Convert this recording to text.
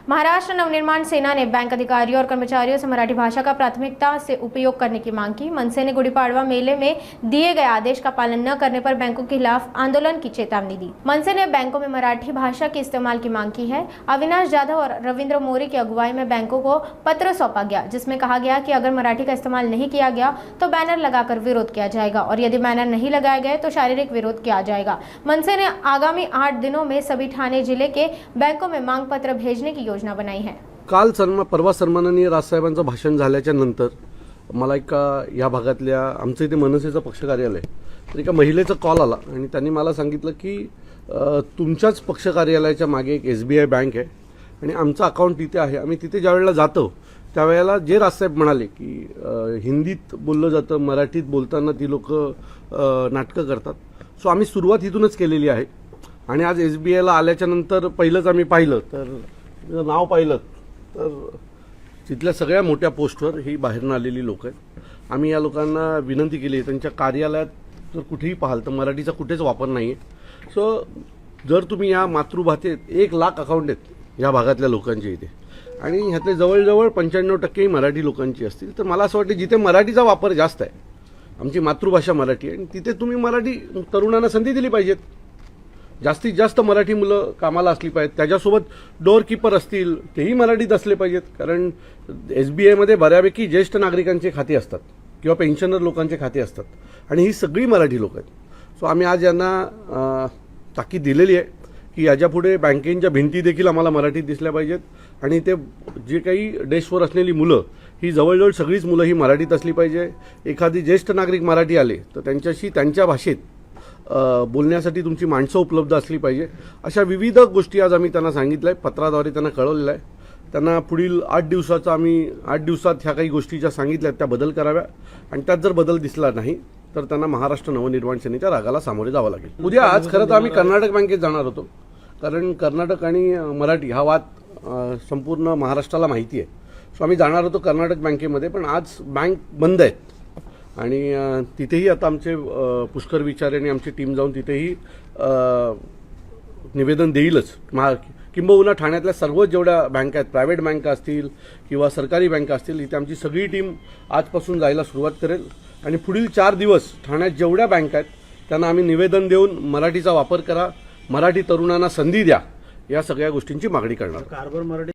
महाराष्ट्र नवनिर्माण सेना ने बैंक अधिकारियों और कर्मचारियों से मराठी भाषा का प्राथमिकता से उपयोग करने की मांग की। मनसे ने गुड़ी पाड़वा मेले में दिए गए आदेश का पालन न करने पर बैंकों के खिलाफ आंदोलन की चेतावनी दी। मनसे ने बैंकों में मराठी भाषा के इस्तेमाल की मांग की है। अविनाश जाधव और रविंद्र मोरे की अगुवाई में बैंकों को पत्र सौंपा गया, जिसमें कहा गया कि अगर मराठी का इस्तेमाल नहीं किया गया तो बैनर लगाकर विरोध किया जाएगा और यदि बैनर नहीं लगाए गए तो शारीरिक विरोध किया जाएगा। मनसे ने आगामी 8 दिनों में सभी ठाणे जिले के बैंकों में मांग पत्र भेजने की योजना बनाई है। काल परवा सन्माननीय राजसाहेबांचं भाषण झाल्याच्या नंतर मला एका या भागातल्या आमचं इथे मनसेचं पक्ष कार्यालय तर एका महिलेचा कॉल आला आणि त्यांनी मला सांगितलं की तुमच्याच पक्ष कार्यालयाच्या मागे एक SBI बँक आहे आणि आमचं अकाउंट तिथे आहे। आम्ही तिथे ज्यावेळेला जातो त्यावेळेला जे राजसाहेब म्हणाले की हिंदीत बोललं जातं, मराठीत बोलताना ती लोक नाटकं करतात। सो आम्ही सुरुवात इथूनच केलेली आहे आणि आज SBIला आल्याच्या नंतर पहिलंच आम्ही पाहिलं तर नाव पाहिलं तर तिथल्या सगळ्या मोठ्या पोस्टवर ही बाहेरनं आलेली लोक आहेत। आम्ही या लोकांना विनंती केली आहे, त्यांच्या कार्यालयात जर कुठेही पाहाल तर मराठीचा कुठेच वापर नाही आहे। सो जर तुम्ही या मातृभाषेत 1 लाख अकाउंट आहेत या भागातल्या लोकांचे इथे आणि ह्यातले जवळजवळ 95% मराठी लोकांची असतील, तर मला असं वाटतं जिथे मराठीचा वापर जास्त आहे, आमची मातृभाषा मराठी आहे, आणि तिथे तुम्ही मराठी तरुणांना संधी दिली पाहिजेत। जास्तीत जास्त मराठी मुलं कामाला असली पाहिजेत, त्याच्यासोबत डोअर कीपर असतील तेही मराठीत असले पाहिजेत, कारण SBIमध्ये बऱ्यापैकी ज्येष्ठ नागरिकांचे खाते असतात किंवा पेन्शनर लोकांचे खाते असतात आणि ही सगळी मराठी लोक आहेत। सो आम्ही आज यांना ताकीद दिलेली आहे की याच्यापुढे बँकेच्या भिंती देखील आम्हाला मराठीत दिसल्या पाहिजेत आणि ते जे काही डेस्कवर असलेली मुलं ही जवळजवळ सगळीच मुलं ही मराठीत असली पाहिजे। एखादी ज्येष्ठ नागरिक मराठी आले तर त्यांच्याशी त्यांच्या भाषेत बोलण्यासाठी तुमची माणसं उपलब्ध असली पाहिजे। अशा विविध गोष्टी आज आम्ही त्यांना सांगितलं आहे, पत्राद्वारे त्यांना कळवलेलं आहे। त्यांना पुढील 8 दिवसाचा आम्ही 8 दिवसात ह्या काही गोष्टी ज्या सांगितल्या त्या बदल कराव्या आणि त्यात जर बदल दिसला नाही तर त्यांना महाराष्ट्र नवनिर्माण सेनेच्या रागाला सामोरे जावं लागेल। उद्या आज खरं तर आम्ही कर्नाटक बँकेत जाणार होतो, कारण कर्नाटक आणि मराठी हा वाद संपूर्ण महाराष्ट्राला माहिती आहे। सो आम्ही जाणार होतो कर्नाटक बँकेमध्ये, पण आज बँक बंद आहेत आणि तिथेही आता आमचे पुष्कर विचारे आणि आमची टीम जाऊन तिथेही निवेदन देईलच। किंबहुना ठाण्यातल्या सर्व जेवढ्या बँका आहेत, प्रायव्हेट बँका असतील किंवा सरकारी बँका असतील, इथे आमची सगळी टीम आजपासून जायला सुरुवात करेल आणि पुढील 4 दिवस ठाण्यात जेवढ्या बँका आहेत त्यांना आम्ही निवेदन देऊन मराठीचा वापर करा, मराठी तरुणांना संधी द्या, या सगळ्या गोष्टींची मागणी करणार।